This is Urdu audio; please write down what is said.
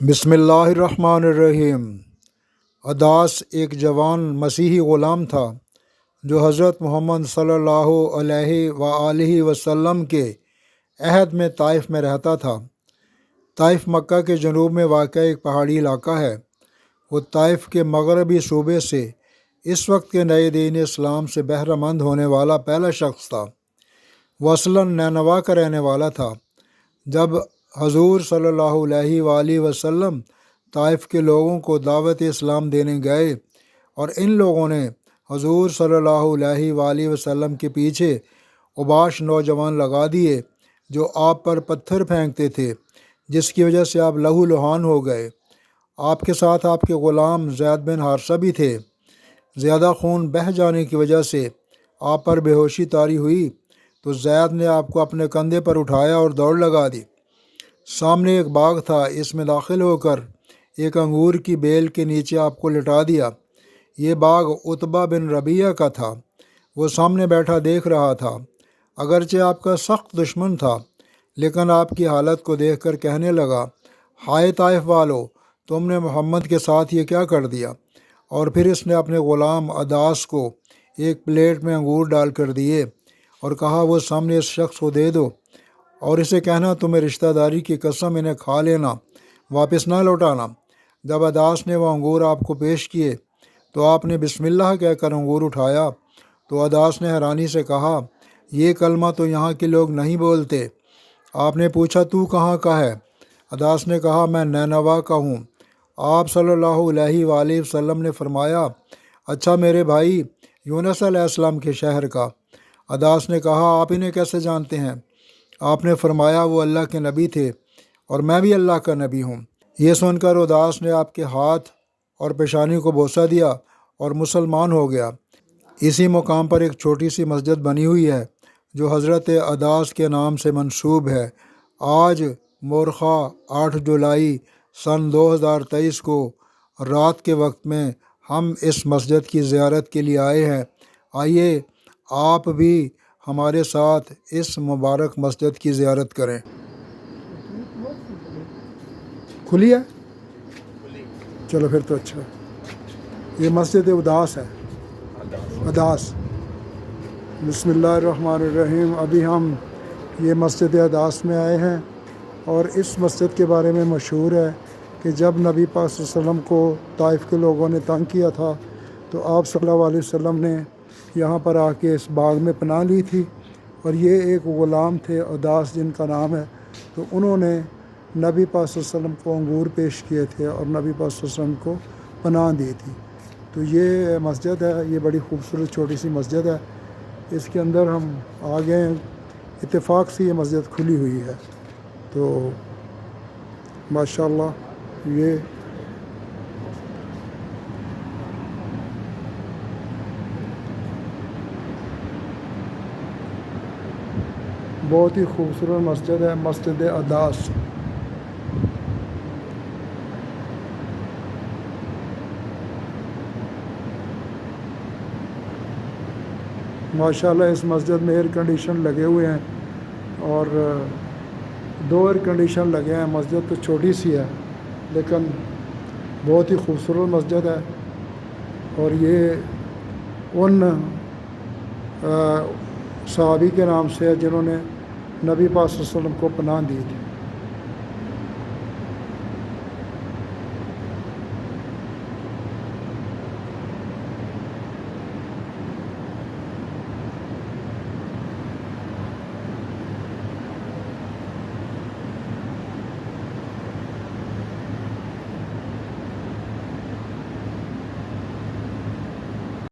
بسم اللہ الرحمن الرحیم۔ عداس ایک جوان مسیحی غلام تھا جو حضرت محمد صلی اللہ علیہ وآلہ وسلم کے عہد میں طائف میں رہتا تھا۔ طائف مکہ کے جنوب میں واقع ایک پہاڑی علاقہ ہے۔ وہ طائف کے مغربی صوبے سے اس وقت کے نئے دین اسلام سے بہرہ مند ہونے والا پہلا شخص تھا۔ وہ اصلاً نینوا کا رہنے والا تھا۔ جب حضور صلی اللہ علیہ وآلہ وسلم طائف کے لوگوں کو دعوت اسلام دینے گئے اور ان لوگوں نے حضور صلی اللہ علیہ وآلہ وسلم کے پیچھے اوباش نوجوان لگا دیے جو آپ پر پتھر پھینکتے تھے، جس کی وجہ سے آپ لہو لہان ہو گئے۔ آپ کے ساتھ آپ کے غلام زید بن حارثہ بھی تھے۔ زیادہ خون بہہ جانے کی وجہ سے آپ پر بے ہوشی طاری ہوئی تو زید نے آپ کو اپنے کندھے پر اٹھایا اور دوڑ لگا دی۔ سامنے ایک باغ تھا، اس میں داخل ہو کر ایک انگور کی بیل کے نیچے آپ کو لٹا دیا۔ یہ باغ عتبہ بن ربیعہ کا تھا۔ وہ سامنے بیٹھا دیکھ رہا تھا۔ اگرچہ آپ کا سخت دشمن تھا، لیکن آپ کی حالت کو دیکھ کر کہنے لگا، ہائے طائف والو، تم نے محمد کے ساتھ یہ کیا کر دیا؟ اور پھر اس نے اپنے غلام عداس کو ایک پلیٹ میں انگور ڈال کر دیے اور کہا، وہ سامنے اس شخص کو دے دو اور اسے کہنا تمہیں رشتہ داری کی قسم انہیں کھا لینا، واپس نہ لوٹانا۔ جب عداس نے وہ انگور آپ کو پیش کیے تو آپ نے بسم اللہ کہہ کر انگور اٹھایا تو عداس نے حیرانی سے کہا، یہ کلمہ تو یہاں کے لوگ نہیں بولتے۔ آپ نے پوچھا، تو کہاں کا ہے؟ عداس نے کہا، میں نینوا کا ہوں۔ آپ صلی اللہ علیہ وآلہ وسلم نے فرمایا، اچھا میرے بھائی، یونس علیہ السلام کے شہر کا۔ عداس نے کہا، آپ انہیں کیسے جانتے ہیں؟ آپ نے فرمایا، وہ اللہ کے نبی تھے اور میں بھی اللہ کا نبی ہوں۔ یہ سن کر عداس نے آپ کے ہاتھ اور پیشانی کو بوسہ دیا اور مسلمان ہو گیا۔ اسی مقام پر ایک چھوٹی سی مسجد بنی ہوئی ہے جو حضرت عداس کے نام سے منسوب ہے۔ آج مورخہ 8 جولائی سن 2023 کو رات کے وقت میں ہم اس مسجد کی زیارت کے لیے آئے ہیں۔ آئیے آپ بھی ہمارے ساتھ اس مبارک مسجد کی زیارت کریں۔ کھلی ہے؟ چلو پھر تو اچھا۔ یہ مسجد عداس ہے، عداس۔ بسم اللہ الرحمن الرحیم۔ ابھی ہم یہ مسجد عداس میں آئے ہیں اور اس مسجد کے بارے میں مشہور ہے کہ جب نبی پاک صلی اللہ علیہ وسلم کو طائف کے لوگوں نے تنگ کیا تھا تو آپ صلی اللہ علیہ وسلم نے یہاں پر آ کے اس باغ میں پناہ لی تھی، اور یہ ایک غلام تھے عداس جن کا نام ہے، تو انہوں نے نبی پاک صلی اللہ علیہ وسلم کو انگور پیش کیے تھے اور نبی پاک صلی اللہ علیہ وسلم کو پناہ دی تھی۔ تو یہ مسجد ہے، یہ بڑی خوبصورت چھوٹی سی مسجد ہے۔ اس کے اندر ہم آ گئے ہیں، اتفاق سے یہ مسجد کھلی ہوئی ہے۔ تو ماشاءاللہ یہ بہت ہی خوبصورت مسجد ہے، مسجد عداس۔ ماشاءاللہ اس مسجد میں ایئر کنڈیشن لگے ہوئے ہیں اور 2 ایئر کنڈیشن لگے ہیں۔ مسجد تو چھوٹی سی ہے لیکن بہت ہی خوبصورت مسجد ہے، اور یہ ان صحابی کے نام سے ہے جنہوں نے نبی پاک صلی اللہ علیہ وسلم کو پناہ دی تھی۔